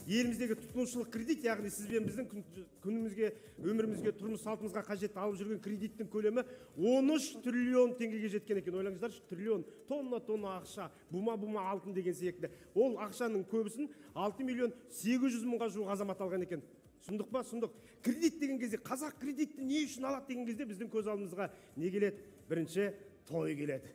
еліміздегі тұтынушылық кредит, яғни сіз бен біздің күнімізге, өмірімізге, тұрмыс салтымызға қажетті алып жүрген кредиттің көлемі 13 триллион теңгеге жеткен екен. Ойлаңыздаршы, триллион, тонна ақша, бума алтын деген секілді. Ол ақшаның көбісін 6 миллион 800 мыңға жуық азамат алған екен. Сұмдық па? Сұмдық. Кредит деген кезде, қазақ кредитті не үшін алады деген кезде біздің көз алдымызға не келеді? Бірінші, той келеді.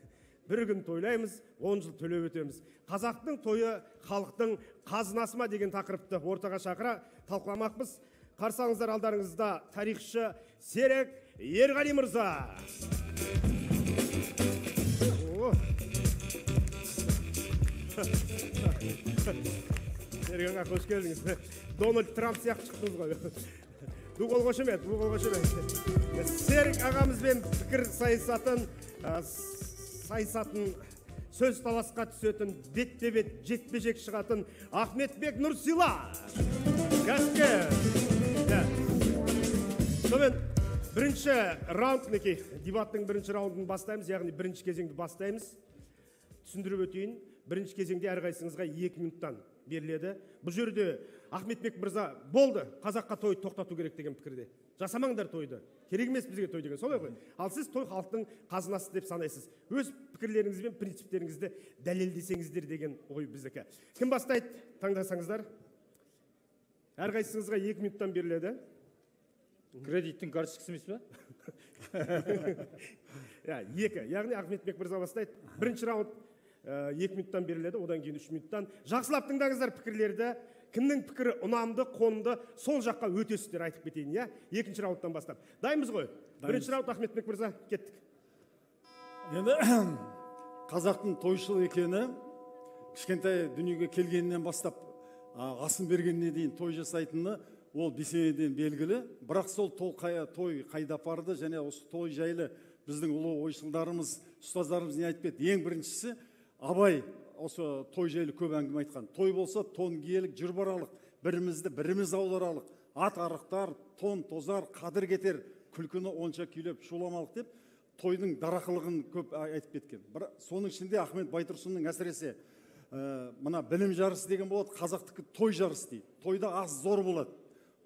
Бір күн тойлаймыз, 10 жыл төлеп өтеміз. Қазақтың тойы халықтың қазынасы ма деген тақырыпты ортаға шақыра талқыламақпыз. Қарсы алыңыздар, алдарыңызда тарихшы Серік Ерғали мырза. Серік аға, қош келдіңіз. Дональд Трамп сияқты шықтыңыз ғой. Ду қол қошемет. Серік ағамызбен пікір сайысатын, сөз таласқа түсетін, бетте-бет жетпежек шығатын Ахметбек Нұрсила. Кәсіпкер. Сонымен бірінші раунд, дебаттың бірінші раундын бастаймыз, яғни бірінші кезеңді бастаймыз. Түсіндіріп өтейін, бірінші кезеңде әрқайсыңызға 2 минуттан беріледі. Бұл жерде Ахметбек мырза болды, қазаққа той тоқтату керек деген пікірде. Жасамаңдар тойды. Керек емес бізге той деген, солай ғой. Ал сіз той халықтың қазынасы деп санайсыз. Өз пікірлеріңіз бен принциптеріңізді дәлелдесеңіздер деген ой біздікі. Кім бастайды? Таңдасаңыздар. Әрқайсыңызға 2 минуттан беріледі. Кредиттің карточкасы емес пе? 2. Яғни Ахметбек мырза бастайды. Бірінші раунд 2 минуттан беріледі, одан кейін 3 минуттан. Жақсылап тыңдаңыздар пікірлерді. Кімнің пікірі ұнамды, қонымды, сол жаққа өтесіздер айтып кетейін, я? Екінші раундтан бастап. Дайынбыз ғой? Бірінші раунд, Ахметбек мырза, кеттік. Енді қазақтың тойшыл екені, кішкентай дүниеге келгеннен бастап, асын бергеніне дейін той жасайтыны, ол бесенеден белгілі. Бірақ сол той қайда апарды, және осы той жайлы біздің ұлы ойшылдарымыз, ұстаздарымыз не айтып кетті? Ең біріншісі, Абай осы той жайлы көп әңгіме айтқан. Той болса, тон киелік, жүр баралық, бірімізді біріміз ауларалық, ат арықтар, тон тозар, қадір кетер, күлкіні онша күйлеп шуламалық деп, тойдың дарақылығын көп айтып кеткен. Соның ішінде Ахмет Байтұрсынның әсіресе мына білім жарысы деген болады, қазақтікі той жарысы дейді. Тойда аз зор болады.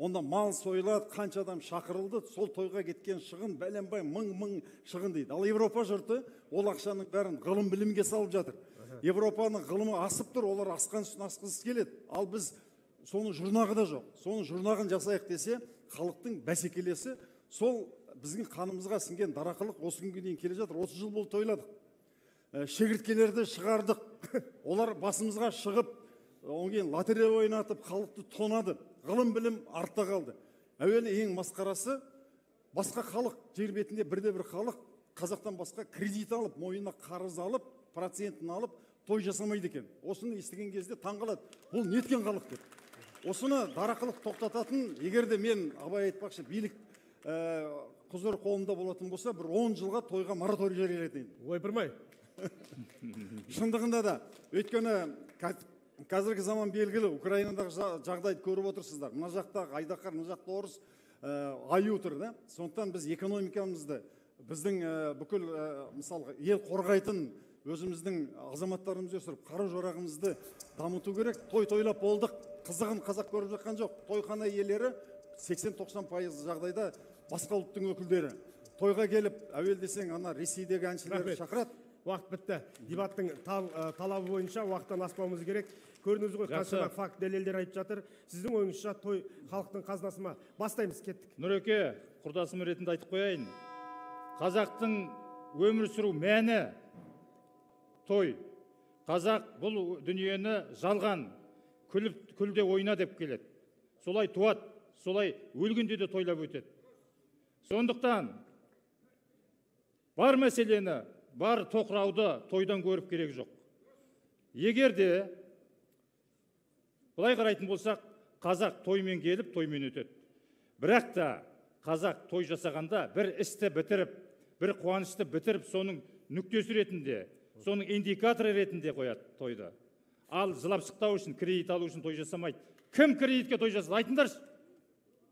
Онда мал сойылады, қанша адам шақырылды, сол тойға кеткен шығын бәленбай мың шығын дейді. Ал Европа жұрты ол ақшаның бәрін ғылым білімге салып жатыр. Европаның ғылымы асып тұр, олар асқан үстін асқысы келеді. Ал біз соның жұрнағы да жоқ. Соның жұрнағын жасайық десе, халықтың бәсекелесі сол біздің қанымызға сіңген дарақылық осы күнге дейін келе жатыр. 30 жыл болды тойладық. Шегірткелерді шығардық. Олар басымызға шығып, одан кейін лотерея ойнатып, халықты тонады. Ғылым білім артта қалды. Әуелі ең масқарасы, басқа халық, жер бетінде бірде-бір халық қазақтан басқа кредит алып, мойнына қарыз алып, процентін алып, той жасамайды екен. Осыны естіген кезде таңғалады. Бұл неткен халық деп. Осыны дарақылық тоқтататын, егер де мен Абай айтпақшы, билік құзыр қолында болатын болса, бір 10 жылға тойға мораторий жариялайтын. Ойпырмай. Шындығында да, өйткені қазіргі заман белгілі, Украинадағы жағдайды көріп отырсыздар. Мына жақта айдақар, мына жақта орыс аю тұр да. Сондықтан біз экономикамызды, біздің бүкіл мысалға ел қорғайтын өзіміздің азаматтарымызды өсіріп, қару-жарағымызды дамыту керек. Той тойлап болдық, қызығын қазақ көріп жатқан жоқ. Тойхана иелері 80-90% жағдайда басқа ұлттың өкілдері. Тойға келіп, әуел десең, ана Ресейдегі әншілерді шақырады. Уақыт бітті. Дебаттың талабы бойынша уақыттан аспауымыз керек. Көрдіңіз ғой, қаншама факт дәлелдер айтып жатыр. Сіздің ойыңызша той халықтың қазынасы ма? Бастаймыз, кеттік. Нұреке, құрдасым ретінде айтып қояйын. Қазақтың өмір сүру мәні той. Қазақ бұл дүниені жалған, күлде ойна деп келеді. Солай туады, солай өлгенде де тойлап өтеді. Сондықтан бар мәселені, бар тоқырауды тойдан көріп керек жоқ. Егер де бұлай қарайтын болсақ, қазақ тоймен келіп, тоймен өтеді. Бірақ та қазақ той жасағанда бір істі бітіріп, бір қуанышты бітіріп, соның нүктесі ретінде, соның индикаторы ретінде қояды тойды. Ал жылап шықтау үшін, кредит алу үшін той жасамайды. Кім кредитке той жасады? Айтыңдаршы.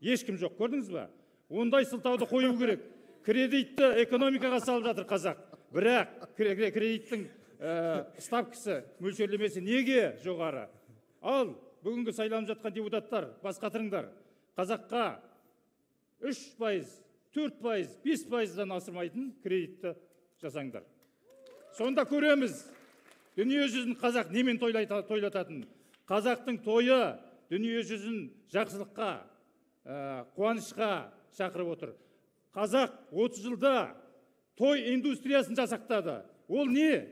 Ешкім жоқ, көрдіңіз ба? Ондай сылтауды қою керек. Кредитті экономикаға салып жатыр қазақ. Бірақ кредиттің ставкасы, мөлшерлемесі неге жоғары? Ал бүгінгі сайланып жатқан депутаттар, бас қатырыңдар. Қазаққа 3%, 4%, 5%-дан асырмайтын кредитті жасаңдар. Сонда көреміз, дүние жүзін қазақ немен тойлататын. Қазақтың тойы дүние жүзін жақсылыққа, қуанышқа шақырып отыр. Қазақ 30 жылда той индустриясын жасақтады. Ол не?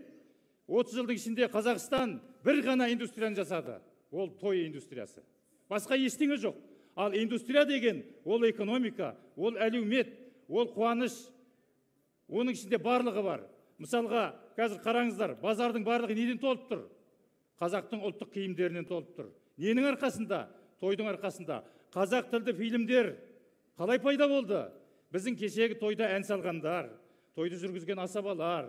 30 жылдың ішінде Қазақстан бір ғана индустрияны жасады. Ол той индустриясы. Басқа ештеңе жоқ. Ал индустрия деген ол экономика, ол әлеумет, ол қуаныш. Оның ішінде барлығы бар. Мысалға, қазір қараңыздар, базардың барлығы неден толып тұр? Қазақтың ұлттық киімдерінен толып тұр. Ненің арқасында? Тойдың арқасында. Қазақ тілді фильмдер қалай пайда болды? Біздің кешегі тойда ән салғандар, тойды жүргізген асабалар,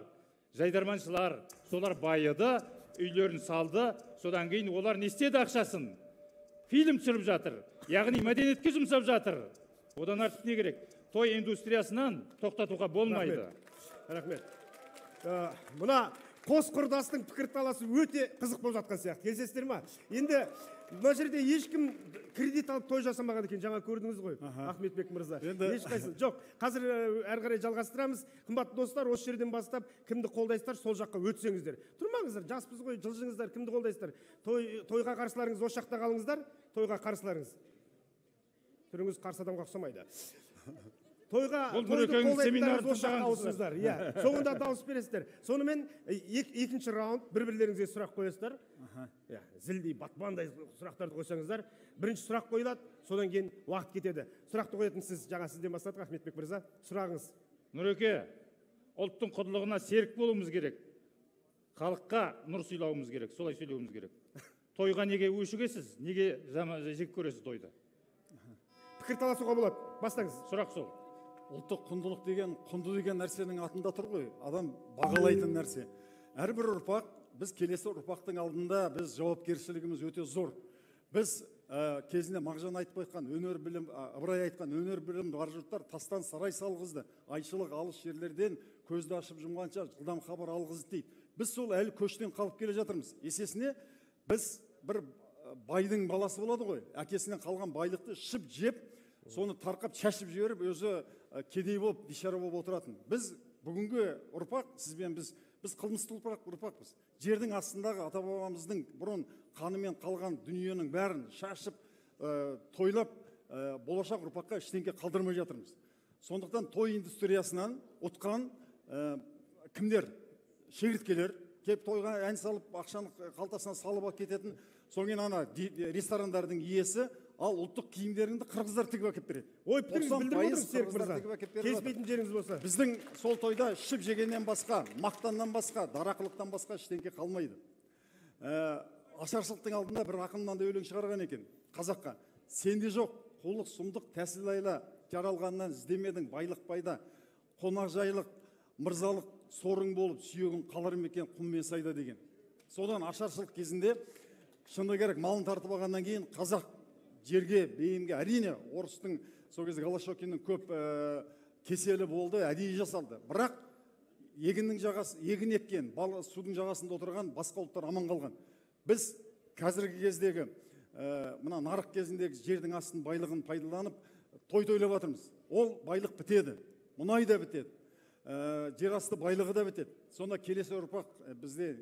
жайдарманшылар, солар байыды, үйлерін салды, содан кейін олар не істеді ақшасын? Фильм түсіріп жатыр, яғни мәдениетке жұмсап жатыр. Одан артық не керек? Той индустриясынан тоқтатуға болмайды. Рахмет. Мына қос құрдастың пікірталасы өте қызық болып жатқан сияқты. Келісесіздер ма? Енді мына жерде ешкім кредит алып той жасамаған екен, жаңа көрдіңіз ғой, Ахметбек мырза. Ешқайсы жоқ. Қазір әрі қарай жалғастырамыз. Қымбатты достар, осы жерден бастап кімді қолдайсыздар, сол жаққа өтсеңіздер. Тұрмаңыздар, жаспыз ғой, жылжыңыздар, кімді қолдайсыздар. Тойға қарсыларыңыз осы жақта қалыңыздар, тойға қарсыларыңыз. Түріңіз қарсы адамға ұқсамайды. Тойға қолдайтындарыңыз осы жаққа ауысыңыздар. Соңында дауыс бересіздер. Сонымен екінші раунд бір-бірлеріңізге сұрақ қоясыздар. Зілдей, батпандай сұрақтарды қойсаңыздар. Бірінші сұрақ қойылады, содан кейін уақыт кетеді. Сұрақты қоятын сіз, жаңа сізден бастадық, Ахметбек мырза. Сұрағыңыз. Нұреке, ұлттың құндылығына серік болуымыз керек. Халыққа нұр сыйлауымыз керек, солай сөйлеуіміз керек. Тойға неге өшігесіз, неге жек көресіз тойды? Пікірталасуға болады. Бастаңыз. Сұрақ сол. Ұлттық құндылық деген, құнды деген нәрсенің атында тұр ғой. Адам бағалайтын нәрсе. Әрбір ұрпақ, біз келесі ұрпақтың алдында біз жауапкершілігіміз өте зор. Біз кезінде Мағжан айтып айтқан өнер білім, Ыбырай айтқан өнер білім бар жұрттар тастан сарай салғызды. Айшылық алыс жерлерден көзді ашып жұмғанша жылдам хабар алғызды дейді. Біз сол әлі көштен қалып келе жатырмыз. Есесіне біз бір байдың баласы болады ғой. Әкесінен қалған байлықты шып жеп, соны тарқап шашып жіберіп, өзі кедей болып, бишара болып отыратын. Біз бүгінгі ұрпақ, сізбен біз қылмысты ұрпақпыз. Жердің астындағы ата-бабамыздың бұрын қанымен қалған дүниенің бәрін шашып, тойлап, болашақ ұрпаққа ештеңе қалдырмай жатырмыз. Сондықтан той индустриясынан ұтқан кімдер? Шегірткелер, кеп тойға ән салып, ақшаны қалтасына салып кететін, соңын ана ресторандардың иесі, ал ұлттық киімдеріңді қырғыздар тігіп әкеп береді. Ой, пікіріңіз білдіріп отырсыз, Серік мырза. Келіспейтін жеріңіз болса. Біздің сол тойда ішіп жегеннен басқа, мақтаннан басқа, дарақылықтан басқа ештеңе қалмайды. Ашаршылықтың алдында бір ақыннан да өлең шығарған екен қазаққа. Сенде жоқ, қулық, сұмдық, тәсіл айла, жаралғаннан іздемедің байлық пайда, қонақжайлық, мырзалық сорың болып, сүйегің қалар ма екен құм мен сайда деген. Содан ашаршылық кезінде шыны керек малын тартып алғаннан кейін қазақ жерге, бейімге, әрине орыстың сол кезде Голощекиннің көп кеселі болды, әдейі жасалды. Бірақ егін еккен, судың жағасында отырған басқа ұлттар аман қалған. Біз қазіргі кездегі мына нарық кезіндегі жердің астын байлығын пайдаланып той тойлап жатырмыз. Ол байлық бітеді, мұнай да бітеді, жер асты байлығы да бітеді. Сонда келесі ұрпақ бізде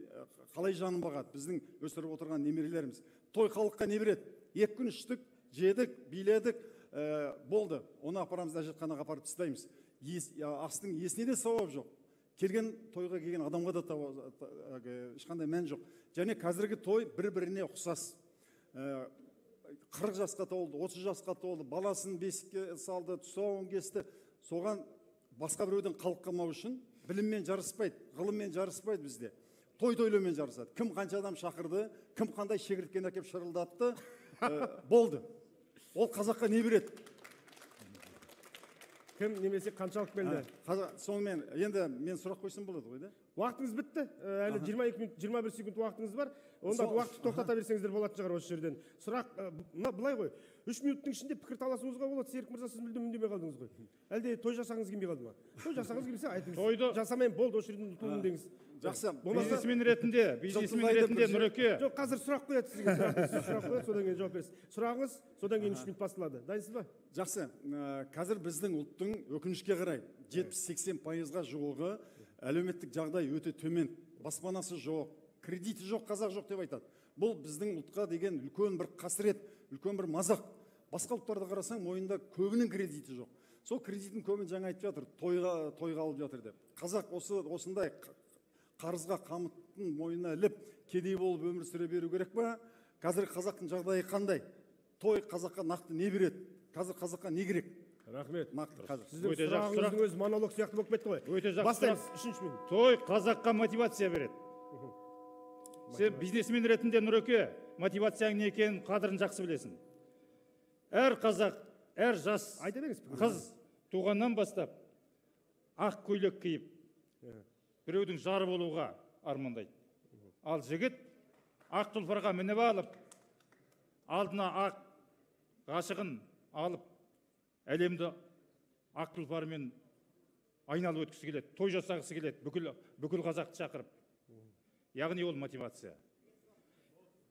қалай жанын бағады? Біздің өсіріп отырған немерелеріміз. Той халыққа не береді? 2 күн іштік, жедік, биледік, болды. Оны апарамыз әжетханаға апарып тастаймыз. Астың иесіне де сауап жоқ. Келген тойға келген адамға да ешқандай мән жоқ. Және қазіргі той бір-біріне ұқсас. 40 жасқа толды, 30 жасқа толды, баласын бесікке салды, тұсауын кесті. Соған басқа біреуден қалып қалмау үшін біліммен жарыспайды, ғылыммен жарыспайды бізде. Той-тойлаумен жарысады. Кім қанша адам шақырды, кім қандай шегірткен әкеп шырылдатты, болды. Ол қазаққа не береді? Кім немесе қаншалық келді? Сонымен, енді мен сұрақ қойсам болады ғой, да? Уақытыңыз бітті. Әлі 21 секунд уақытыңыз бар. Онда уақытты тоқтата берсеңіздер болатын шығар осы жерден. Сұрақ былай ғой. 3 минуттың ішінде пікір таласуыңызға болады. Серік мырза, сіз мүлдем үндемей қалдыңыз ғой. Әлде той жасағыңыз келмей қалды ма? Той жасағыңыз келмесе айтыңыз. Жасамайын, болды, осы жерден ұтылдым деңіз. жақсы. Бизнесмен ретінде Нұреке. Жоқ, қазір сұрақ қояды сізге. Сұрақ қояды, содан кейін жауап бересіз. Сұрағыңыз, содан кейін 3 минут басталады. Дайынсыз ба? Жақсы. Қазір біздің ұлттың өкінішке қарай 70-80%-ға жуығы әлеуметтік жағдай өте төмен. Баспанасы жоқ, кредиті жоқ, қазақ жоқ деп айтады. Бұл біздің ұлтқа деген үлкен бір қасірет, үлкен бір мазақ. Басқа ұлттарды қарасаң, мойнында көбінің кредиті жоқ. Сол кредиттің көбін жаңа айтып жатыр, тойға алып жатыр деп. Қазақ осындай қарызға қамыттың мойнына іліп, кедей болып өмір сүре беру керек па? Қазір қазақтың жағдайы қандай? Той қазаққа нақты не береді? Қазір қазаққа не керек? Рахмет. Нақты қазір. Сіздің сұрағыңыздың өзі монолог сияқты болып кетті ғой. Өте жақсы Бастаймыз, 3 минут. Той қазаққа мотивация береді. Сен бизнесмен ретінде Нұреке, мотивацияның не екенін, қадірін жақсы білесің. Әр қазақ, әр жас Айта беріңіз. қыз туғаннан бастап ақ көйлек киіп, біреудің жары болуға армандайды. Ал жігіт ақ тұлпарға мініп алып, алдына ақ ғашығын алып, әлемді ақ тұлпарымен айналып өткісі келеді, той жасағысы келеді, бүкіл қазақты шақырып. Яғни ол мотивация.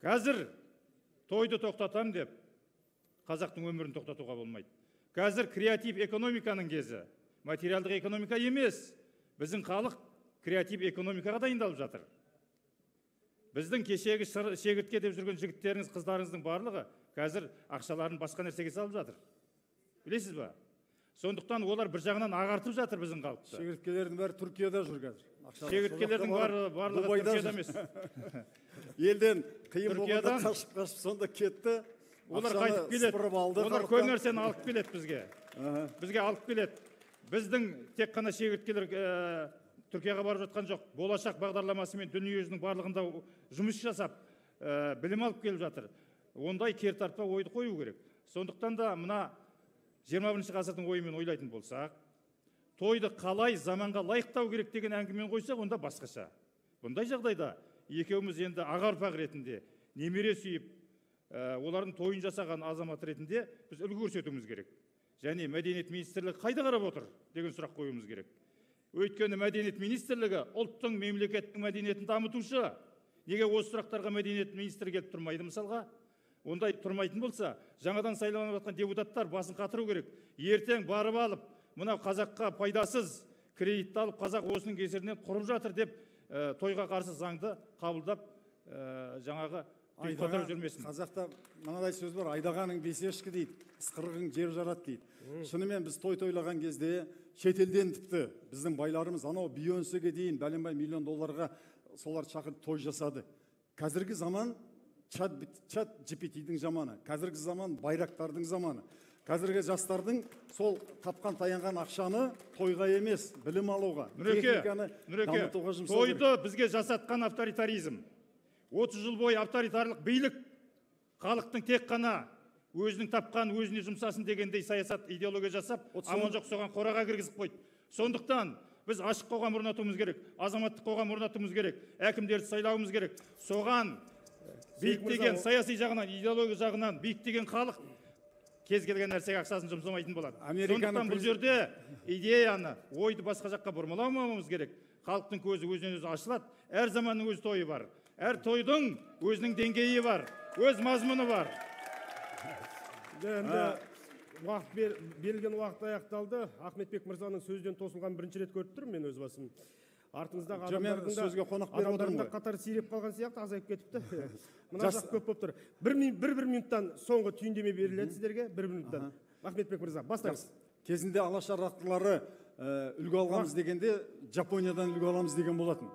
Қазір тойды тоқтатам деп, қазақтың өмірін тоқтатуға болмайды. Қазір креатив экономиканың кезі. Материалдық экономика емес. Біздің халық креатив экономикаға дайындалып жатыр. Біздің кешегі шегіртке деп жүрген жігіттеріңіз, қыздарыңыздың барлығы қазір ақшаларын басқа нәрсеге салып жатыр. Білесіз ба? Сондықтан олар бір жағынан ағартып жатыр біздің халықты. Шегірткелердің бәрі Түркияда жүр қазір. Шегірткелердің барлығы Түркияда емес. Елден қиын болғанда Түркиядан қашып сонда кетті. Олар қайтып келеді. Олар көп нәрсені алып келеді бізге. Бізге алып келеді. Біздің тек қана шегірткелер Түркияға барып жатқан жоқ. Болашақ бағдарламасымен дүниежүзінің барлығында жұмыс жасап, білім алып келіп жатыр. Ондай кертартпа ойды қою керек. Сондықтан да мына 21 ғасырдың ойымен ойлайтын болсақ, тойды қалай заманға лайықтау керек деген әңгімен қойсақ, онда басқаша. Бұндай жағдайда екеуміз енді аға ұрпақ ретінде немере сүйіп, олардың тойын жасаған азамат ретінде біз үлгі көрсетуіміз керек. Және мәдениет министрлігі қайда қарап отыр деген сұрақ қоюымыз керек. Өйткені мәдениет министрлігі ұлттың, мемлекеттің мәдениетін дамытушы. Неге осы сұрақтарға мәдениет министрі келіп тұрмайды мысалға? Ондай тұрмайтын болса, жаңадан сайланып жатқан депутаттар басын қатыру керек. Ертең барып алып, мынау қазаққа пайдасыз кредитті алып, қазақ осының кесірінен құрып жатыр деп, тойға қарсы заңды қабылдап, жаңағы қатырып жүрмесін. Қазақта мынадай сөз бар, айдағаның бесешкі дейді, ысқырығың жер жарады дейді. Шынымен біз той тойлаған кезде шетелден тіпті біздің байларымыз анау Бейонсеге дейін бәленбай миллион долларға солар шақырып той жасады. Қазіргі заман чат GPT-дің заманы, қазіргі заман байрақтардың заманы. Қазіргі жастардың сол тапқан таянған ақшаны тойға емес, білім алуға, техниканы дамытуға жұмсау керек. Тойды бізге жасатқан авторитаризм. 30 жыл бойы авторитарлық билік халықтың тек қана өзінің тапқан өзіне жұмсасын дегендей саясат идеология жасап, аман жоқ соған қораға кіргізіп қойды. Сондықтан біз ашық қоғам орнатуымыз керек, азаматтық қоғам орнатуымыз керек, әкімдерді сайлауымыз керек. Соған биіктеген саяси жағынан, идеология жағынан биіктеген халық кез келген нәрсеге ақшасын жұмсамайтын болады. Сондықтан бұл жерде идеяны, ойды басқа жаққа бұрмаламауымыз керек. Халықтың көзі өзінен өзі ашылады. Әр заманның өз тойы бар. Әр тойдың өзінің деңгейі бар, өз мазмұны бар. Берілген уақыт аяқталды. Ахметбек мырзаның сөзден тосылған бірінші рет көріп тұрмын мен өз басым. Артыңыздағы адамдардың да қатары сиреп қалған сияқты, азайып кетіпті. Мына жақ көп болып тұр. Бір минуттан соңғы түйіндеме беріледі сіздерге, бір минуттан. Ахметбек мырза, бастаңыз. Кезінде Алаш ардақтылары үлгі алғамыз дегенде, Жапониядан үлгі аламыз деген болатын.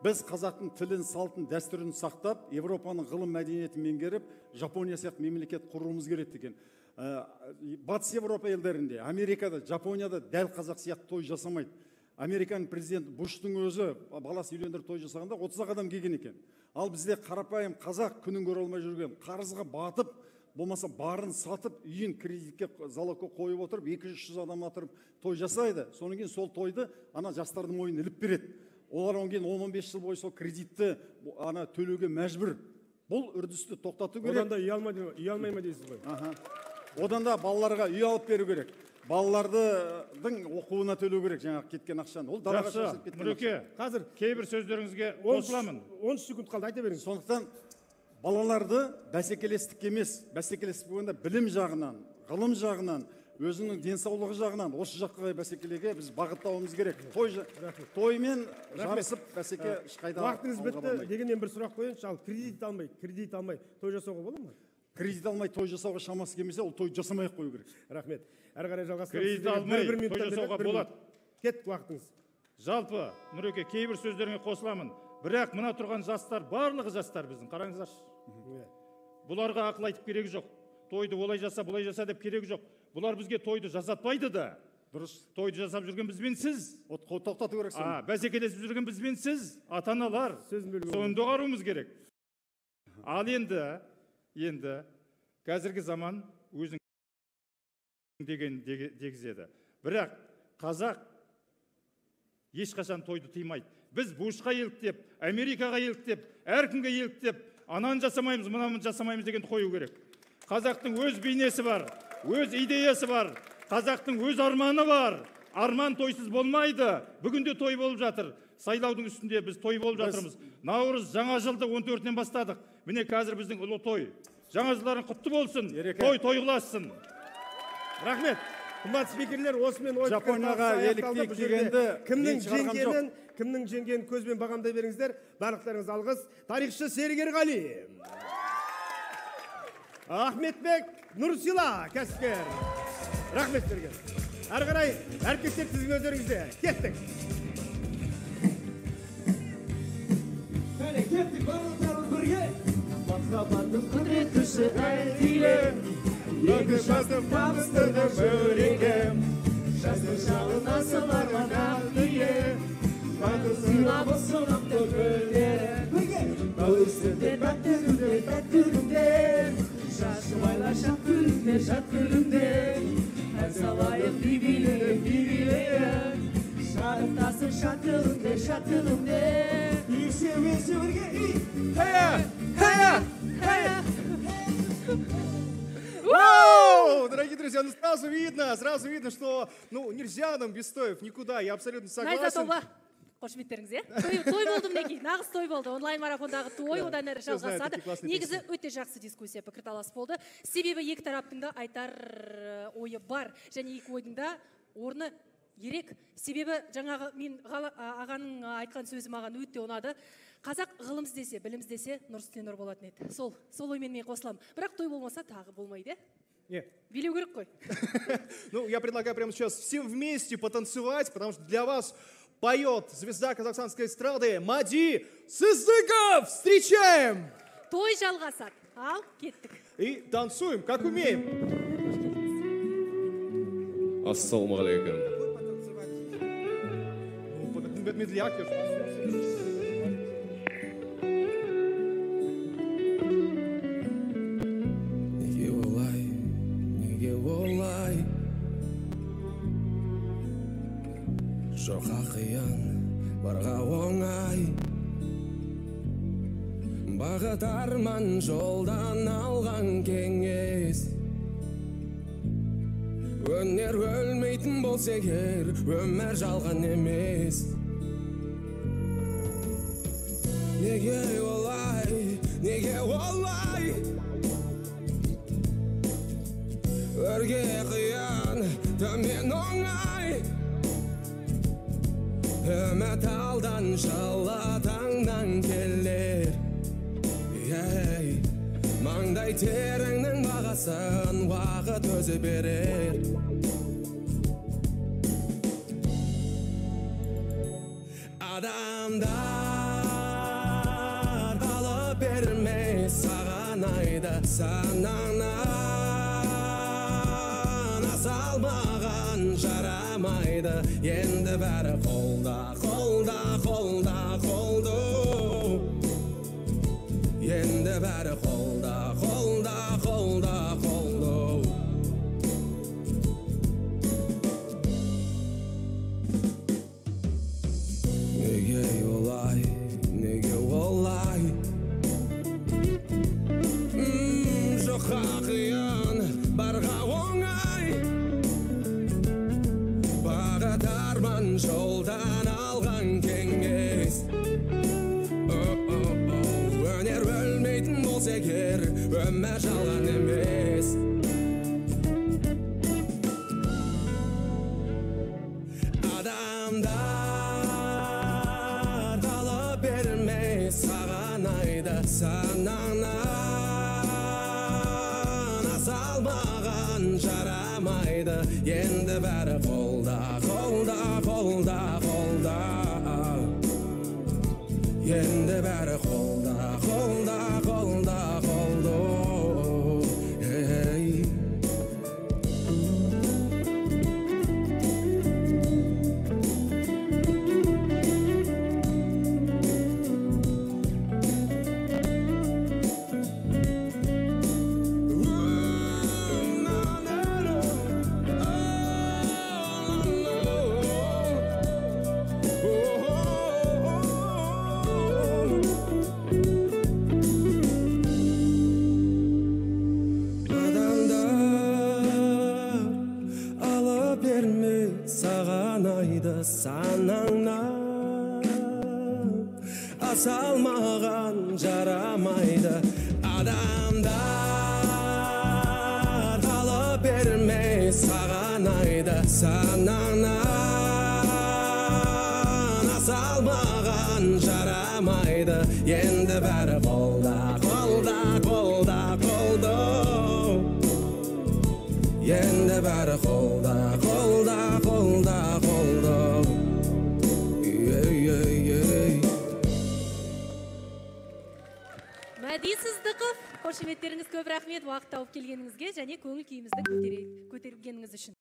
Біз қазақтың тілін, салтын, дәстүрін сақтап, Европаның ғылым мәдениетін меңгеріп, Жапония сияқты мемлекет құруымыз керек деген. Батыс Европа елдерінде, Америкада, Жапонияда дәл қазақ сияқты той жасамайды. Американың президенті Буштың өзі баласы үйлендіріп той жасағанда 30 адам келген екен. Ал бізде қарапайым қазақ күнін көре алмай жүрген, қарызға батып, болмаса барын сатып, үйін кредитке залогқа қойып отырып, 200-300 адам атырып той жасайды. Содан кейін сол тойды ана жастардың ойын іліп береді. Олар онген 10-15 жыл бойы сол кредитті төлеуге мәжбүр. Бұл үрдісті тоқтату керек. Одан да үй алмай ма дейсіз ғой? Одан да балаларға үй алып беру керек. балалардың оқуына төлеу керек жаңағы кеткен ақшаны. Ол далаға Жақсы, шашылып кеткен Нұреке, ақша. Қазір кейбір сөздеріңізге қосыламын. 13 секунд қалды, айта беріңіз. Сондықтан балаларды бәсекелестікке емес, бәсекелестік болғанда білім жағынан, ғылым жағынан, өзінің денсаулығы жағынан осы жаққа бәсекелеге біз бағыттауымыз керек. Тоймен жарысып бәсеке ешқайда Уақытыңыз алға бітті. бармайды. Дегенмен бір сұрақ қояйыншы. Ал кредит алмай той жасауға болады ма? Кредит алмай той жасауға шамасы келмесе, ол той жасамай-ақ қою керек. Рахмет. Әрі қарай жалғастырамыз. Кредит алмай той жасауға болады. Кет уақытыңыз. Жалпы, Нұреке, кейбір сөздеріңе қосыламын. Бірақ мына тұрған жастар, барлығы жастар біздің, қараңыздаршы. Бұларға ақыл айтып керегі жоқ. Тойды олай жаса, бұлай жаса деп керегі жоқ. Бұлар бізге тойды жасатпайды да. Дұрыс. Тойды жасап жүрген бізбен сіз. Тоқтату керек сені. Бәсекелесіп жүрген бізбен сіз, ата-аналар. Сөзін бөлуге Соны доғаруымыз керек. Ал енді қазіргі заман өзің деген дегізеді. Бірақ қазақ ешқашан тойды тыймайды. Біз Бушқа еліктеп, Америкаға еліктеп, әркімге еліктеп, ананы жасамаймыз, мынаны жасамаймыз дегенді қою керек. Қазақтың өз бейнесі бар, өз идеясы бар, қазақтың өз арманы бар. Арман тойсыз болмайды. Бүгінде той болып жатыр. Сайлаудың үстінде біз той болып жатырмыз. Наурыз жаңа жылды 14-нен бастадық. Міне қазір біздің ұлы той. Жаңа жылдарың құтты болсын. Той тойғыласын. Рахмет. Қымбат спикерлер, осымен ой Жапонияға еліктейік дегенді кімнің жеңгенін көзбен бағамдай беріңіздер. Барлықтарыңыз алғыс. Тарихшы Серік Ерғали. Ахметбек Нұрсила, кәсіпкер. Рахмет берген. Әрі қарай әріптестер сіздің өздеріңізде. Кеттік. Kеттік барлықтарымыз бірге. Махаббаттың құдірет күші әлдиле. Екі жастың табыстығы жүрегім. Жастың шағын асыл арман дүние. Сыйлап ұсыныпты гүлдері. Тау үстінде тәтті күндер. Шашым айла шат күлімдер. Ән салайық бибилейін. Шарықтасын шат күлімдер. Весе бірге. Хая! Вау! Дорогие друзья, сразу видно, что нельзя нам без тоев никуда. Я абсолютно согласен. Қошеметтеріңіз, той болды мінекей, нағыз той болды. Онлайн марафондағы той, одан әрі жалғасады. Негізі өте жақсы дискуссия, пікірталас болды. Себебі екі тараптың да айтар ойы бар. Және екі ойдың да орны ерек. Себебі жаңағы мен ағаның айтқан сөзі маған өте ұнады. Қазақ ғылым іздесе, білім іздесе, нұр үстіне нұр болатын еді. Сол оймен мен қосыламын. Бірақ той болмаса тағы болмайды. Билеу керек қой. Я предлагаю прямо сейчас всем вместе потанцевать, потому что для вас поет звезда казахстанской эстрады Мади Сыздыков. Встречаем! Той жалғасады. Ал, кеттік. И танцуем, как умеем. Ассалаумағалейкум. Медляк. Неге олай Жоқа қиян барға оңай Бағыт арман жолдан алған кеңес Өнер өлмейтін болса егер өмір жалған емес Неге олай Өрге қиян төмен оңай Үміт алдан жылы таңдан келер Маңдай теріңнің бағасын уақыт өзі берер Адамдар алып бермес саған айды санаңнан Салмаған жарамайды Енді бәрі қолда Енді бәрі қолда Неге олай Жоққа қиян барға оңай жолдан алған кеңес. Өнер өлмейтін болса егер, өмір жалған емес. Адамдар қалып бермей саған айды, санаңнан аса алмаған жарамайды. Енді бәрі қолда, қолда, қолда, қолда. Енді бәрі қолда, қолда, қолда, қолда. Ей. Санаңнан аса алмаған жарамайды. Адамдар қалып бермей саған айды, санаңнан аса алмаған жарамайды. Енді бәрі қолда, қолда, қолда, қолда. Енді бәрі қолда, қолда, қолда, қолда. Мәди Сыздықов, қошеметтеріңіз көп рахмет, уақыт тауып келгеніңізге және көңіл күйімізді көтергеніңіз үшін.